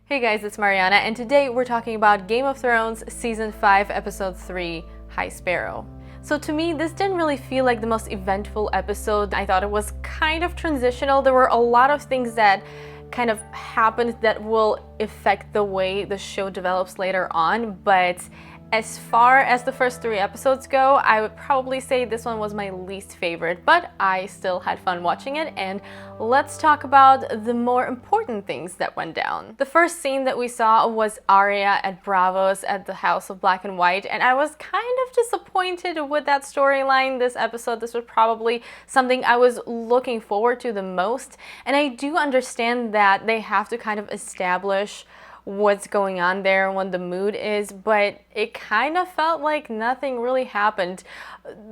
Hey guys, it's Mariana, and today we're talking about Game of Thrones Season 5, Episode 3, High Sparrow. So to me, this didn't really feel like the most eventful episode. I thought it was kind of transitional. There were a lot of things that kind of happened that will affect the way the show develops later on, but as far as the first 3 episodes go, I would probably say this one was my least favorite, but I still had fun watching it, and let's talk about the more important things that went down. The first scene that we saw was Arya at Braavos at the House of Black and White, and I was kind of disappointed with that storyline this episode. This was probably something I was looking forward to the most, and I do understand that they have to kind of establish what's going on there and what the mood is, but it kind of felt like nothing really happened.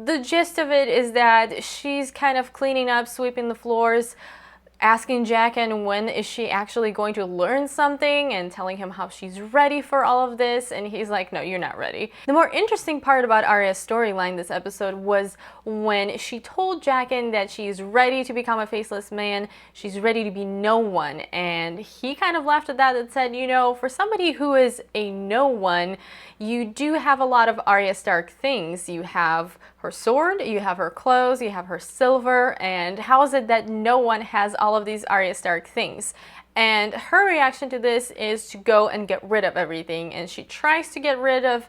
The gist of it is that she's kind of cleaning up, sweeping the floors, asking Jaqen when is she actually going to learn something and telling him how she's ready for all of this, and he's like, no, you're not ready. The more interesting part about Arya's storyline this episode was when she told Jaqen that she's ready to become a faceless man, she's ready to be no one, and he kind of laughed at that and said, you know, for somebody who is a no one, you do have a lot of Arya Stark things. You have her sword, you have her clothes, you have her silver, and how is it that no one has all of these Arya Stark things? And her reaction to this is to go and get rid of everything, and she tries to get rid of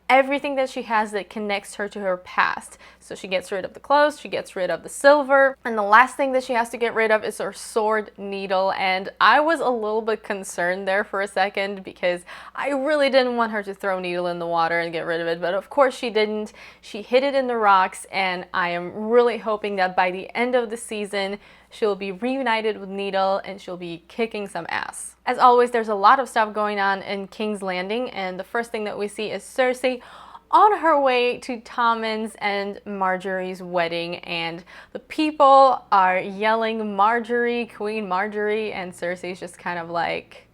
everything that she has that connects her to her past. So she gets rid of the clothes, she gets rid of the silver, and the last thing that she has to get rid of is her sword needle. And I was a little bit concerned there for a second because I really didn't want her to throw needle in the water and get rid of it, but of course she didn't. She hid it in the rocks, and I am really hoping that by the end of the season she'll be reunited with Needle and she'll be kicking some ass. As always, there's a lot of stuff going on in King's Landing, and the first thing that we see is Cersei on her way to Tommen's and Marjorie's wedding, and the people are yelling Marjorie, Queen Marjorie, and Cersei's just kind of like,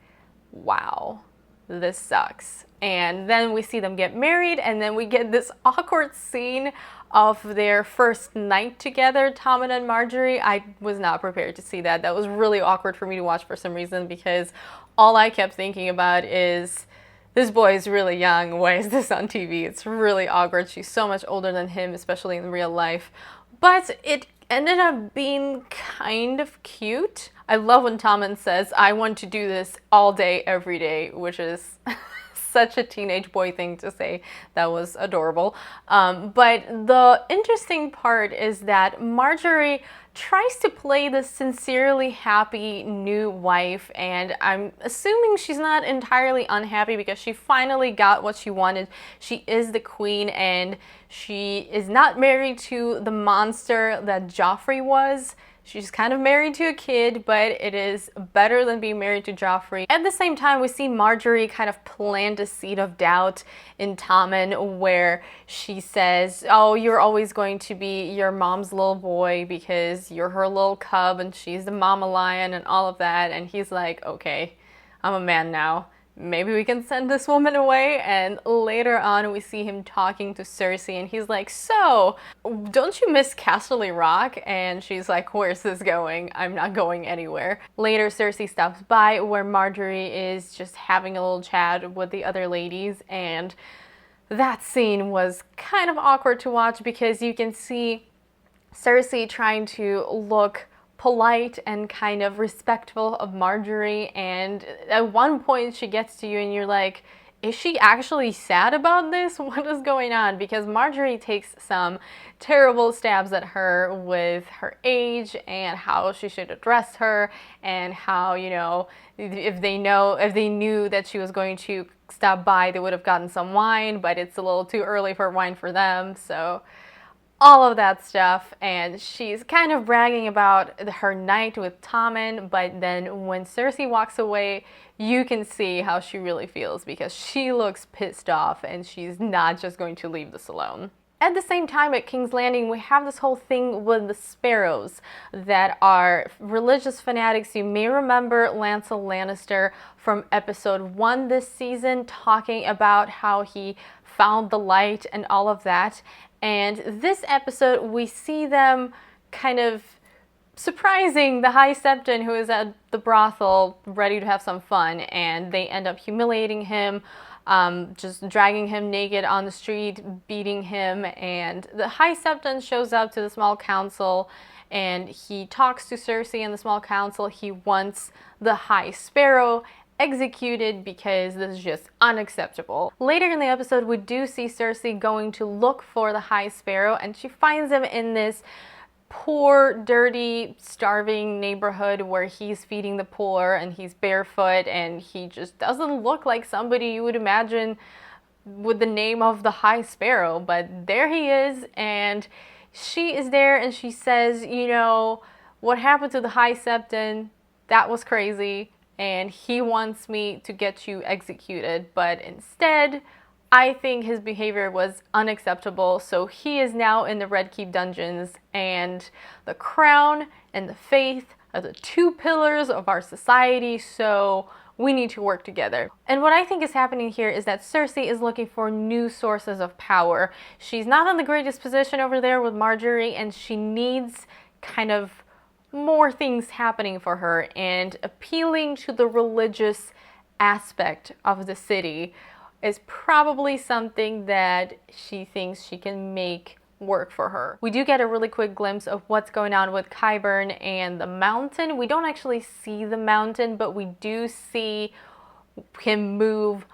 wow, this sucks. And then we see them get married, and then we get this awkward scene of their first night together, Tommen and Marjorie. I was not prepared to see that. That was really awkward for me to watch for some reason, because all I kept thinking about is, this boy is really young, why is this on TV? It's really awkward. She's so much older than him, especially in real life. But it ended up being kind of cute. I love when Tommen says, I want to do this all day, every day, which is such a teenage boy thing to say. That was adorable. But the interesting part is that Marjorie tries to play the sincerely happy new wife, and I'm assuming she's not entirely unhappy because she finally got what she wanted. She is the queen, and she is not married to the monster that Joffrey was. She's kind of married to a kid, but it is better than being married to Joffrey. At the same time, we see Marjorie kind of plant a seed of doubt in Tommen, where she says, oh, you're always going to be your mom's little boy because you're her little cub and she's the mama lion and all of that. And he's like, okay, I'm a man now. Maybe we can send this woman away. And later on we see him talking to Cersei, and he's like, so don't you miss Casterly Rock? And she's like, where's this going? I'm not going anywhere. Later, Cersei stops by where Marjorie is just having a little chat with the other ladies, and that scene was kind of awkward to watch because you can see Cersei trying to look polite and kind of respectful of Marjorie, and at one point she gets to you and you're like, is she actually sad about this? What is going on? Because Marjorie takes some terrible stabs at her with her age and how she should address her, and how, you know, if they knew that she was going to stop by, they would have gotten some wine, but it's a little too early for wine for them. So all of that stuff, and she's kind of bragging about her night with Tommen, but then when Cersei walks away, you can see how she really feels, because she looks pissed off and she's not just going to leave this alone. At the same time, at King's Landing, we have this whole thing with the Sparrows that are religious fanatics. You may remember Lancel Lannister from episode 1 this season talking about how he found the light and all of that. And this episode, we see them kind of surprising the High Septon, who is at the brothel ready to have some fun, and they end up humiliating him, just dragging him naked on the street, beating him. And the High Septon shows up to the small council, and he talks to Cersei and the small council. He wants the High Sparrow executed because this is just unacceptable. Later in the episode, we do see Cersei going to look for the High Sparrow, and she finds him in this poor, dirty, starving neighborhood where he's feeding the poor, and he's barefoot, and he just doesn't look like somebody you would imagine with the name of the High Sparrow. But there he is, and she is there, and she says, you know, what happened to the High Septon, that was crazy, and he wants me to get you executed, but instead, I think his behavior was unacceptable, so he is now in the Red Keep dungeons, and the crown and the faith are the two pillars of our society, so we need to work together. And what I think is happening here is that Cersei is looking for new sources of power. She's not in the greatest position over there with Marjorie, and she needs kind of more things happening for her, and appealing to the religious aspect of the city is probably something that she thinks she can make work for her. We do get a really quick glimpse of what's going on with Qyburn and the mountain. We don't actually see the mountain, but we do see him move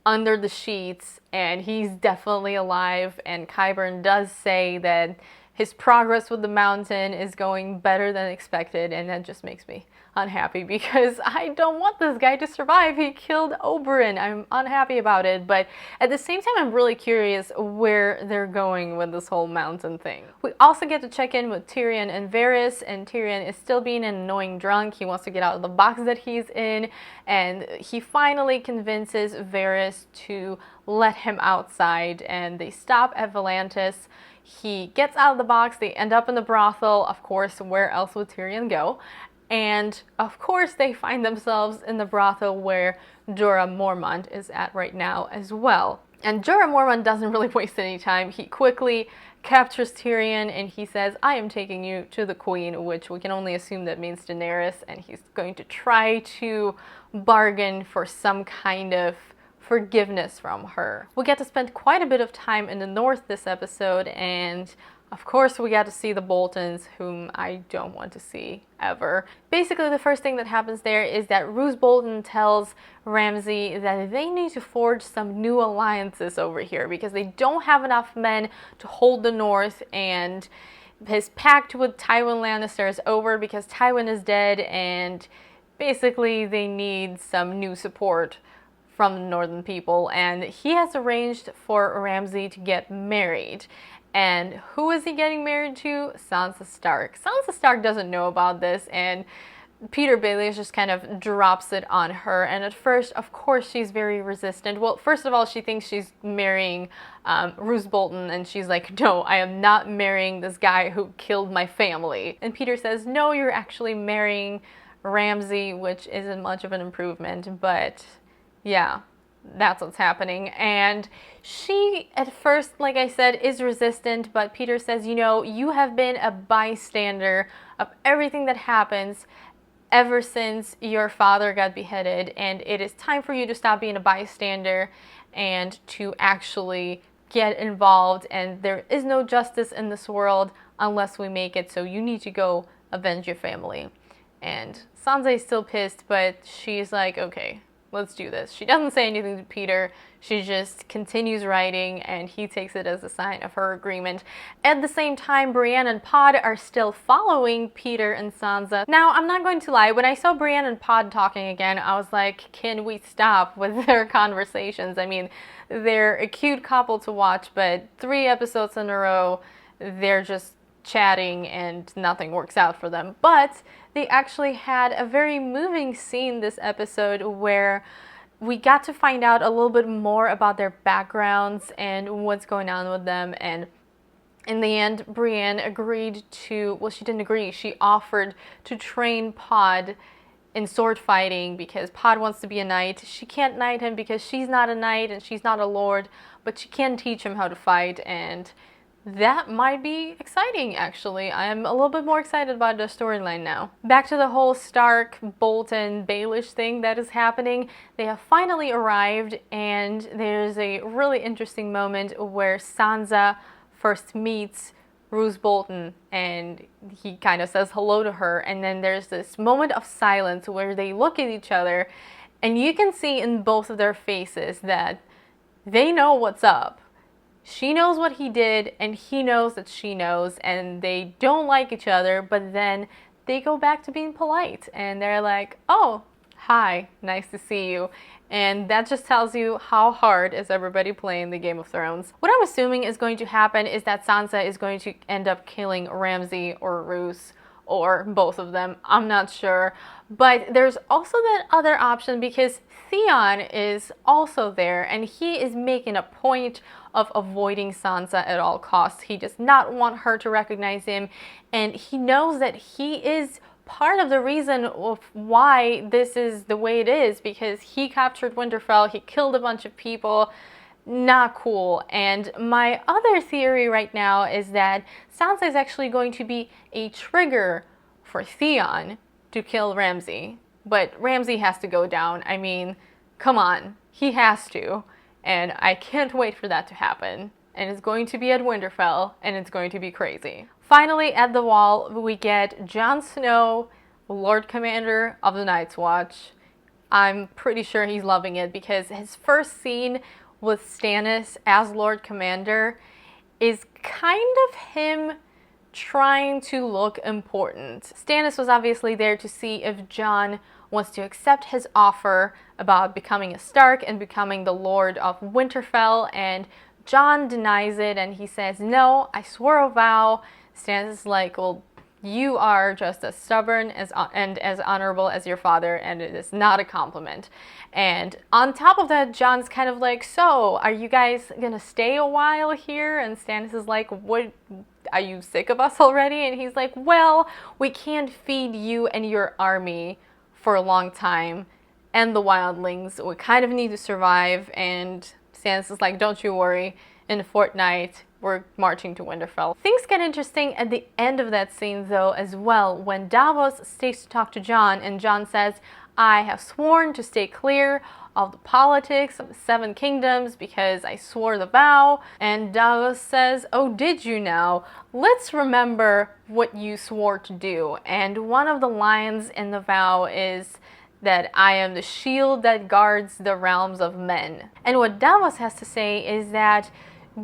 under the sheets, and he's definitely alive. And Qyburn does say that his progress with the mountain is going better than expected, and that just makes me unhappy because I don't want this guy to survive. He killed Oberyn. I'm unhappy about it, but at the same time, I'm really curious where they're going with this whole mountain thing. We also get to check in with Tyrion and Varys, and Tyrion is still being an annoying drunk. He wants to get out of the box that he's in, and he finally convinces Varys to let him outside, and they stop at Volantis. He gets out of the box, they end up in the brothel. Of course, where else would Tyrion go? And of course, they find themselves in the brothel where Jorah Mormont is at right now as well. And Jorah Mormont doesn't really waste any time. He quickly captures Tyrion, and he says, I am taking you to the queen, which we can only assume that means Daenerys, and he's going to try to bargain for some kind of forgiveness from her. We get to spend quite a bit of time in the north this episode, and of course we got to see the Boltons, whom I don't want to see ever. Basically, the first thing that happens there is that Roose Bolton tells Ramsay that they need to forge some new alliances over here because they don't have enough men to hold the north, and his pact with Tywin Lannister is over because Tywin is dead, and basically they need some new support from the northern people, and he has arranged for Ramsay to get married. And who is he getting married to? Sansa Stark. Sansa Stark doesn't know about this, and Peter Baelish just kind of drops it on her. And at first, of course, she's very resistant. Well, first of all, she thinks she's marrying Roose Bolton, and she's like, no, I am not marrying this guy who killed my family. And Peter says, no, you're actually marrying Ramsay, which isn't much of an improvement, but yeah, that's what's happening. And she, at first, like I said, is resistant, but Peter says, you know, you have been a bystander of everything that happens ever since your father got beheaded, and it is time for you to stop being a bystander and to actually get involved, and there is no justice in this world unless we make it, so you need to go avenge your family. And Sansa is still pissed, but she's like, okay, let's do this. She doesn't say anything to Peter. She just continues writing, and he takes it as a sign of her agreement. At the same time, Brienne and Pod are still following Peter and Sansa. Now, I'm not going to lie, when I saw Brienne and Pod talking again, I was like, can we stop with their conversations? I mean, they're a cute couple to watch, but 3 episodes in a row, they're just chatting and nothing works out for them. But they actually had a very moving scene this episode where we got to find out a little bit more about their backgrounds and what's going on with them. And in the end, Brienne agreed to, well, she didn't agree, she offered to train Pod in sword fighting because Pod wants to be a knight. She can't knight him because she's not a knight and she's not a lord, but she can teach him how to fight, and that might be exciting, actually. I'm a little bit more excited about the storyline now. Back to the whole Stark, Bolton, Baelish thing that is happening. They have finally arrived, and there's a really interesting moment where Sansa first meets Roose Bolton, and he kind of says hello to her, and then there's this moment of silence where they look at each other, and you can see in both of their faces that they know what's up. She knows what he did, and he knows that she knows, and they don't like each other, but then they go back to being polite, and they're like, oh, hi, nice to see you. And that just tells you how hard is everybody playing the Game of Thrones. What I'm assuming is going to happen is that Sansa is going to end up killing Ramsay or Roose, or both of them. I'm not sure. But there's also that other option because Theon is also there, and he is making a point of avoiding Sansa at all costs. He does not want her to recognize him, and he knows that he is part of the reason of why this is the way it is, because he captured Winterfell, he killed a bunch of people. Not cool. And my other theory right now is that Sansa is actually going to be a trigger for Theon to kill Ramsay. But Ramsay has to go down. I mean, come on, he has to. And I can't wait for that to happen. And it's going to be at Winterfell, and it's going to be crazy. Finally, at the Wall, we get Jon Snow, Lord Commander of the Night's Watch. I'm pretty sure he's loving it because his first scene with Stannis as Lord Commander is kind of him trying to look important. Stannis was obviously there to see if Jon wants to accept his offer about becoming a Stark and becoming the Lord of Winterfell, and Jon denies it and he says, no, I swore a vow. Stannis is like, well, you are just as stubborn and as honorable as your father, and it is not a compliment. And on top of that, Jon's kind of like, so, are you guys gonna stay a while here? And Stannis is like, what, are you sick of us already? And he's like, well, we can't feed you and your army for a long time, and the wildlings. We kind of need to survive. And Stannis is like, don't you worry, in a fortnight, we're marching to Winterfell. Things get interesting at the end of that scene though as well, when Davos stays to talk to Jon, and Jon says, I have sworn to stay clear of the politics of the Seven Kingdoms because I swore the vow. And Davos says, oh, did you now? Let's remember what you swore to do. And one of the lines in the vow is that I am the shield that guards the realms of men. And what Davos has to say is that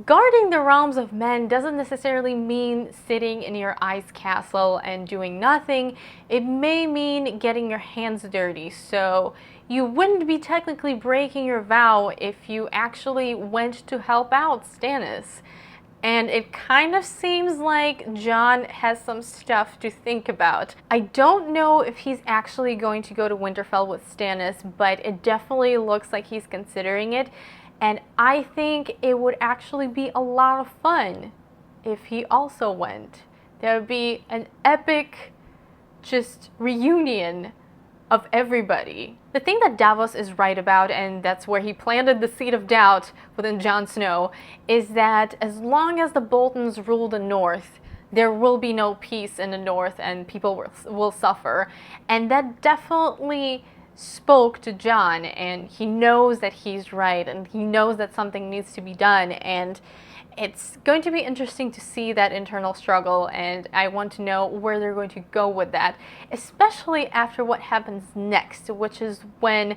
guarding the realms of men doesn't necessarily mean sitting in your ice castle and doing nothing. It may mean getting your hands dirty. So you wouldn't be technically breaking your vow if you actually went to help out Stannis. And it kind of seems like Jon has some stuff to think about. I don't know if he's actually going to go to Winterfell with Stannis, but it definitely looks like he's considering it. And I think it would actually be a lot of fun if he also went. There would be an epic just reunion of everybody. The thing that Davos is right about, and that's where he planted the seed of doubt within Jon Snow, is that as long as the Boltons rule the North, there will be no peace in the North and people will suffer. And that definitely spoke to Jon, and he knows that he's right, and he knows that something needs to be done, and it's going to be interesting to see that internal struggle, and I want to know where they're going to go with that, especially after what happens next, which is when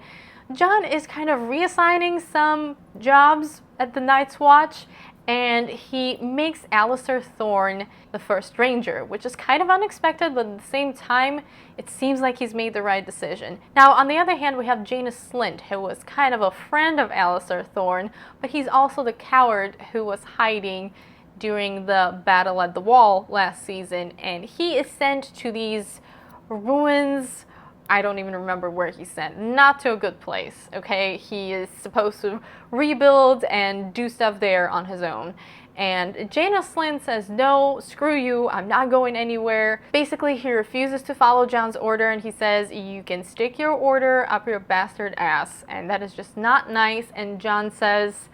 Jon is kind of reassigning some jobs at the Night's Watch, and he makes Alliser Thorne the first ranger, which is kind of unexpected, but at the same time, it seems like he's made the right decision. Now, on the other hand, we have Jaina Slynt, who was kind of a friend of Alliser Thorne, but he's also the coward who was hiding during the battle at the Wall last season, and he is sent to these ruins. I don't even remember where he's sent. Not to a good place, okay? He is supposed to rebuild and do stuff there on his own. And Jaina Slynt says, no, screw you, I'm not going anywhere. Basically, he refuses to follow Jon's order, and he says, you can stick your order up your bastard ass. And that is just not nice. And Jon says,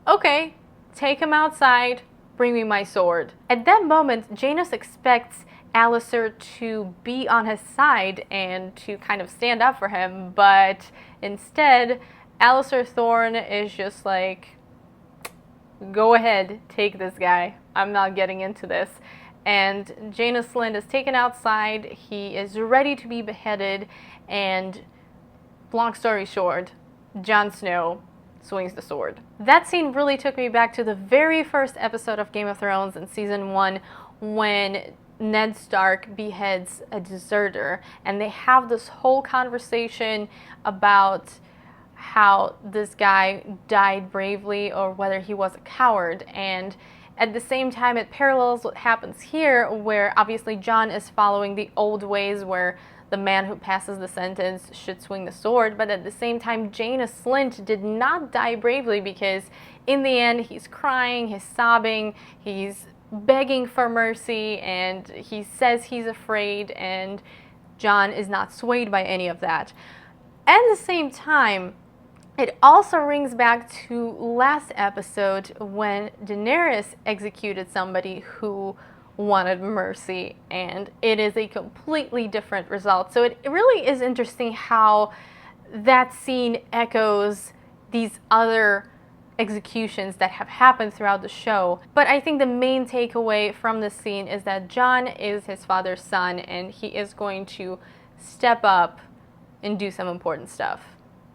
okay, take him outside, bring me my sword. At that moment, Janus expects Alistair to be on his side and to kind of stand up for him, but instead, Alistair Thorne is just like, go ahead, take this guy. I'm not getting into this. And Janus Slynt is taken outside. He is ready to be beheaded, and long story short, Jon Snow swings the sword. That scene really took me back to the very first episode of Game of Thrones in season 1 when Ned Stark beheads a deserter, and they have this whole conversation about how this guy died bravely or whether he was a coward. And at the same time, it parallels what happens here, where obviously Jon is following the old ways where the man who passes the sentence should swing the sword, but at the same time, Janus Slynt did not die bravely, because in the end, he's crying, he's sobbing, he's begging for mercy, and he says he's afraid, and Jon is not swayed by any of that. At the same time, it also rings back to last episode when Daenerys executed somebody who wanted mercy, and it is a completely different result. So it really is interesting how that scene echoes these other executions that have happened throughout the show. But I think the main takeaway from this scene is that Jon is his father's son, and he is going to step up and do some important stuff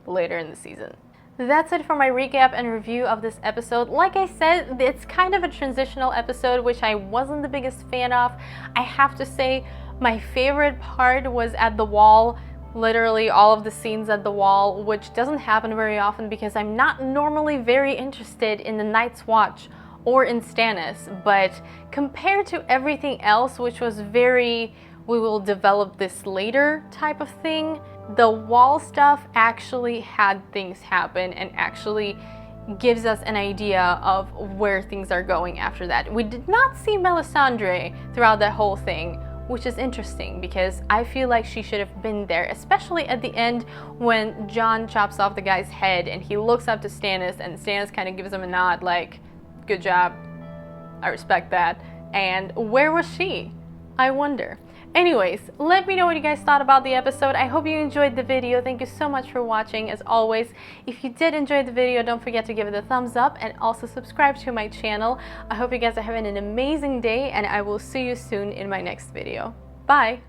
later in the season. That's it for my recap and review of this episode. Like I said, it's kind of a transitional episode, which I wasn't the biggest fan of. I have to say, my favorite part was at the wall. Literally all of the scenes at the wall, which doesn't happen very often because I'm not normally very interested in the Night's Watch or in Stannis. But compared to everything else, which was very, we will develop this later type of thing, the wall stuff actually had things happen and actually gives us an idea of where things are going after that. We did not see Melisandre throughout that whole thing, which is interesting because I feel like she should have been there, especially at the end when Jon chops off the guy's head and he looks up to Stannis, and Stannis kind of gives him a nod like, good job, I respect that. And where was she? I wonder. Anyways, let me know what you guys thought about the episode. I hope you enjoyed the video. Thank you so much for watching. As always, if you did enjoy the video, don't forget to give it a thumbs up and also subscribe to my channel. I hope you guys are having an amazing day, and I will see you soon in my next video. Bye!